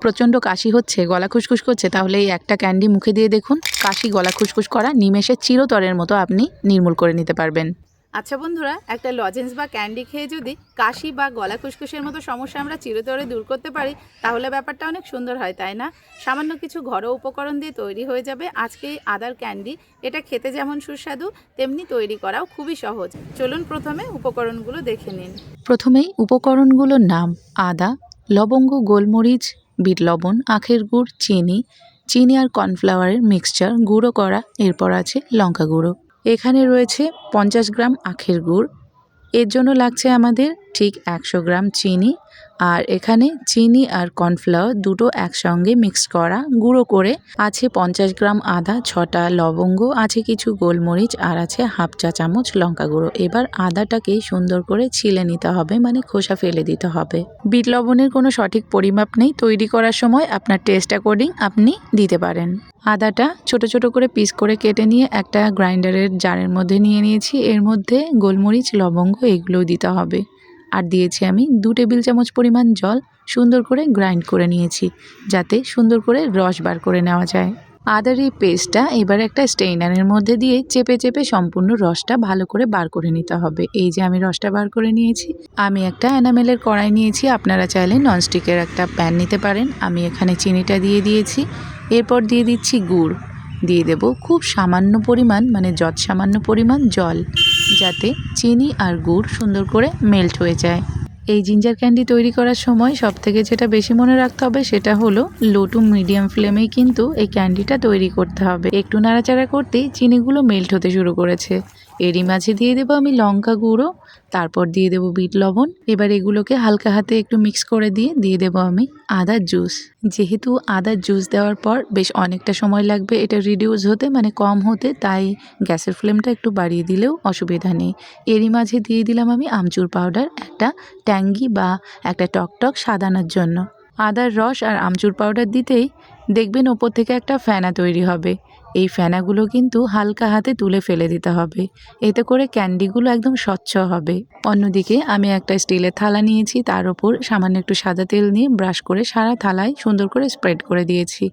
প্রচণ্ড কাশি হচ্ছে, গলা খুসখুস করছে, তাহলে এই একটা ক্যান্ডি মুখে দিয়ে দেখুন, কাশি গলা খুসখুস করা নিমেষে চিরতরের মতো আপনি নির্মূল করে নিতে পারবেন। আচ্ছা বন্ধুরা, একটা লজেন্স বা ক্যান্ডি খেয়ে যদি কাশি বা গলা খুসখুসের মতো সমস্যা আমরা চিরতরে দূর করতে পারি, তাহলে ব্যাপারটা অনেক সুন্দর হয়, তাই না? সামান্য কিছু ঘরোয়া উপকরণ দিয়ে তৈরি হয়ে যাবে আজকে এই আদার ক্যান্ডি। এটা খেতে যেমন সুস্বাদু, তেমনি তৈরি করাও খুবই সহজ। চলুন প্রথমে উপকরণগুলো দেখে নিন। প্রথমেই উপকরণগুলোর নাম: আদা, লবঙ্গ, গোলমরিচ, বিট লবণ, আখের গুড়, চিনি আর কর্নফ্লাওয়ারের মিক্সচার গুঁড়ো করা। এরপর আছে লঙ্কা গুঁড়ো। এখানে রয়েছে 50 গ্রাম আখের গুড়। এর জন্য লাগছে আমাদের ঠিক 100 গ্রাম চিনি। আর এখানে চিনি আর কর্নফ্লাওয়ার দুটো একসঙ্গে মিক্স করা গুঁড়ো করে আছে 50 গ্রাম আদা, 6টা লবঙ্গ, আছে কিছু গোলমরিচ, আর আছে হাফ চা চামচ লঙ্কা গুঁড়ো। এবার আদাটাকে সুন্দর করে ছিলে নিতে হবে, মানে খোসা ফেলে দিতে হবে। বিট লবণের কোনো সঠিক পরিমাপ নেই, তৈরি করার সময় আপনার টেস্ট অ্যাকর্ডিং আপনি দিতে পারেন। আদাটা ছোট ছোট করে পিস করে কেটে নিয়ে একটা গ্রাইন্ডারের জারের মধ্যে নিয়ে নিয়েছি। এর মধ্যে গোলমরিচ, লবঙ্গ এগুলোও দিতে হবে। আর দিয়েছি আমি 2 টেবিল চামচ পরিমাণ জল। সুন্দর করে গ্রাইন্ড করে নিয়েছি, যাতে সুন্দর করে রস বার করে নেওয়া যায়। আদার এই পেস্টটা এবার একটা স্টেইনারের মধ্যে দিয়ে চেপে চেপে সম্পূর্ণ রসটা ভালো করে বার করে নিতে হবে। এই যে আমি রসটা বার করে নিয়েছি। আমি একটা এনামেলের কড়াই নিয়েছি, আপনারা চাইলে ননস্টিকের একটা প্যান নিতে পারেন। আমি এখানে চিনিটা দিয়ে দিয়েছি। এরপর দিয়ে দিচ্ছি গুড়। দিয়ে দেব খুব সামান্য পরিমাণ, মানে সামান্য পরিমাণ জল, যাতে চিনি আর গুড় সুন্দর করে মেল্ট হয়ে যায়। এই জিঞ্জার ক্যান্ডি তৈরি করার সময় সবথেকে যেটা বেশি মনে রাখতে হবে সেটা হলো লো টু মিডিয়াম ফ্লেমেই কিন্তু এই ক্যান্ডিটা তৈরি করতে হবে। একটু নাড়াচাড়া করতেই চিনিগুলো মেল্ট হতে শুরু করেছে। এরই মাঝে দিয়ে দেবো আমি লঙ্কা গুঁড়ো, তারপর দিয়ে দেবো বিট লবণ। এবার এগুলোকে হালকা হাতে একটু মিক্স করে দিয়ে দেবো আমি আদার জুস। যেহেতু আদার জুস দেওয়ার পর বেশ অনেকটা সময় লাগবে এটা রিডিউস হতে, মানে কম হতে, তাই গ্যাসের ফ্লেমটা একটু বাড়িয়ে দিলেও অসুবিধা নেই। এরই মাঝে দিয়ে দিলাম আমি আমচুর পাউডার, একটা ট্যাঙ্গি বা একটা টকটক সাদানোর জন্য। আদার রস আর আমচুর পাউডার দিতেই দেখবেন ওপর থেকে একটা ফেনা তৈরি হবে। এই ফেনাগুলো কিন্তু হালকা হাতে তুলে ফেলে দিতে হবে, এতে করে ক্যান্ডিগুলো একদম স্বচ্ছ হবে। অন্যদিকে আমি একটা স্টিলের থালা নিয়েছি, তার ওপর সামান্য একটু সাদা তেল নিয়ে ব্রাশ করে সারা থালায় সুন্দর করে স্প্রেড করে দিয়েছি।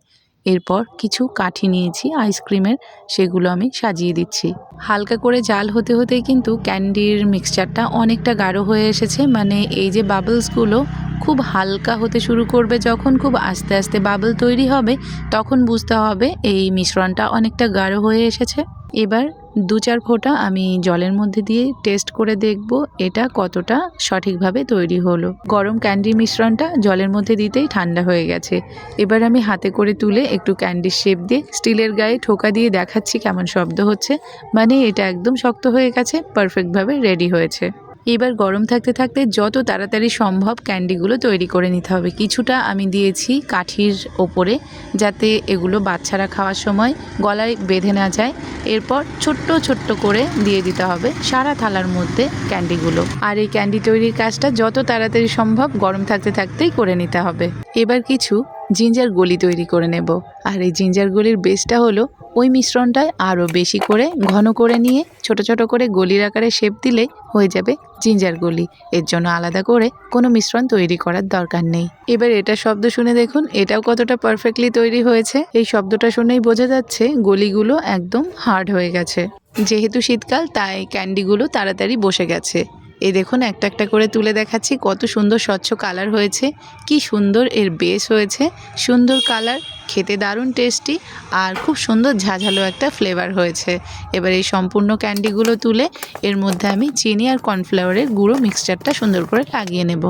এরপর কিছু কাঠি নিয়েছি আইসক্রিমের, সেগুলো আমি সাজিয়ে দিচ্ছি। হালকা করে জাল হতে হতেই কিন্তু ক্যান্ডির মিক্সচারটা অনেকটা গাঢ় হয়ে এসেছে, মানে এই যে বাবলসগুলো খুব হালকা হতে শুরু করবে, যখন খুব আস্তে আস্তে বাবল তৈরি হবে তখন বুঝতে হবে এই মিশ্রণটা অনেকটা গাঢ় হয়ে এসেছে। এবার 2-4 ফোঁটা আমি জলের মধ্যে দিয়ে টেস্ট করে দেখব এটা কতটা সঠিকভাবে তৈরি হলো। গরম ক্যান্ডির মিশ্রণটা জলের মধ্যে দিতেই ঠান্ডা হয়ে গেছে। এবার আমি হাতে করে তুলে একটু ক্যান্ডির শেপ দিয়ে স্টিলের গায়ে ঠোকা দিয়ে দেখাচ্ছি কেমন শব্দ হচ্ছে, মানে এটা একদম শক্ত হয়ে গেছে, পারফেক্টভাবে রেডি হয়েছে। এবার গরম থাকতে থাকতে যত তাড়াতাড়ি সম্ভব ক্যান্ডিগুলো তৈরি করে নিতে হবে। কিছুটা আমি দিয়েছি কাঠির ওপরে, যাতে এগুলো বাচ্চারা খাওয়ার সময় গলায় বেঁধে না যায়। এরপর ছোট্ট ছোট্ট করে দিয়ে দিতে হবে সারা থালার মধ্যে ক্যান্ডিগুলো। আর এই ক্যান্ডি তৈরির কাজটা যত তাড়াতাড়ি সম্ভব গরম থাকতে থাকতেই করে নিতে হবে। এবার কিছু জিঞ্জার গলি তৈরি করে নেব। আর এই জিঞ্জার গলির বেসটা হলো ওই মিশ্রণটায় আরও বেশি করে ঘন করে নিয়ে ছোট ছোট করে গলির আকারে শেপ দিলেই হয়ে যাবে জিঞ্জার গলি। এর জন্য আলাদা করে কোনো মিশ্রণ তৈরি করার দরকার নেই। এবার এটা শব্দ শুনে দেখুন এটাও কতটা পারফেক্টলি তৈরি হয়েছে। এই শব্দটা শুনেই বোঝা যাচ্ছে গলিগুলো একদম হার্ড হয়ে গেছে। যেহেতু শীতকাল তাই ক্যান্ডিগুলো তাড়াতাড়ি বসে গেছে। এই দেখুন একটা একটা করে তুলে দেখাচ্ছি, কত সুন্দর স্বচ্ছ কালার হয়েছে, কি সুন্দর এর বেস হয়েছে, সুন্দর কালার, খেতে দারুণ টেস্টি, আর খুব সুন্দর ঝাঁঝালো একটা ফ্লেভার হয়েছে। এবার এই সম্পূর্ণ ক্যান্ডিগুলো তুলে এর মধ্যে আমি চিনি আর কর্নফ্লাওয়ারের গুঁড়ো মিক্সচারটা সুন্দর করে লাগিয়ে নেব,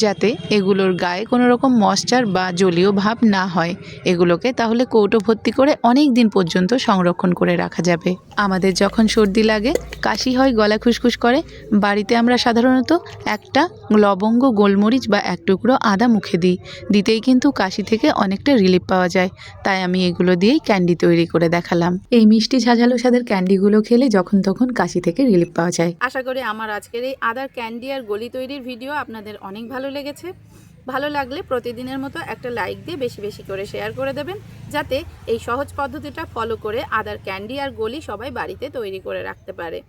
যাতে এগুলোর গায়ে কোনো রকম ময়েশ্চার বা জলীয় ভাব না হয় এগুলোকে, তাহলে কৌটো ভর্তি করে অনেক দিন পর্যন্ত সংরক্ষণ করে রাখা যাবে। আমাদের যখন সর্দি লাগে, কাশি হয়, গলা খুসখুস করে, বাড়িতে আমরা সাধারণত একটা লবঙ্গ, গোলমরিচ বা এক টুকরো আদা মুখে দিতেই কিন্তু কাশি থেকে অনেকটা রিলিফ পাওয়া যায়। তাই আমি এগুলো দিয়েই ক্যান্ডি তৈরি করে দেখালাম। এই মিষ্টি ঝাঁঝালো স্বাদের ক্যান্ডিগুলো খেলে যখন তখন কাশি থেকে রিলিফ পাওয়া যায়। আশা করি আমার আজকের এই আদার ক্যান্ডি আর গলি তৈরির ভিডিও আপনাদের অনেক ভালো লেগেছে। ভালো লাগলে প্রতিদিনের মতো একটা লাইক দিয়ে বেশি বেশি করে শেয়ার করে দেবেন, যাতে এই সহজ পদ্ধতিটা ফলো করে আদার ক্যান্ডি আর গলি সবাই বাড়িতে তৈরি করে রাখতে পারে।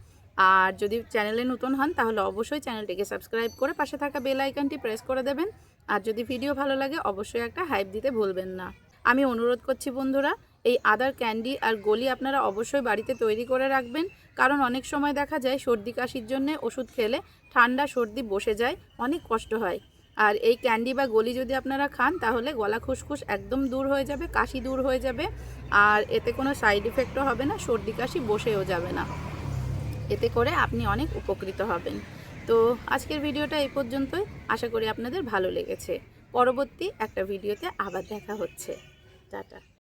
আর যদি চ্যানেলে নতুন হন তাহলে অবশ্যই চ্যানেলটিকে সাবস্ক্রাইব করে পাশে থাকা বেল আইকনটি প্রেস করে দেবেন, আর যদি ভিডিও ভালো লাগে অবশ্যই একটা হাইপ দিতে ভুলবেন না। আমি অনুরোধ করছি বন্ধুরা, এই আদার ক্যান্ডি আর গলি আপনারা অবশ্যই বাড়িতে তৈরি করে রাখবেন, কারণ অনেক সময় দেখা যায় সর্দি কাশির জন্য ওষুধ খেলে ঠান্ডা সর্দি বসে যায়, অনেক কষ্ট হয়। আর এই ক্যান্ডি বা গলি যদি আপনারা খান তাহলে গলা খুসখুস একদম দূর হয়ে যাবে, কাশি দূর হয়ে যাবে, আর এতে কোনো সাইড ইফেক্টও হবে না, সর্দি কাশি বসেও যাবে না। এতে করে আপনি অনেক উপকৃত হবেন। তো আজকের ভিডিওটা এই পর্যন্তই, আশা করি আপনাদের ভালো লেগেছে। পরবর্তী একটা ভিডিওতে আবার দেখা হচ্ছে। টাটা।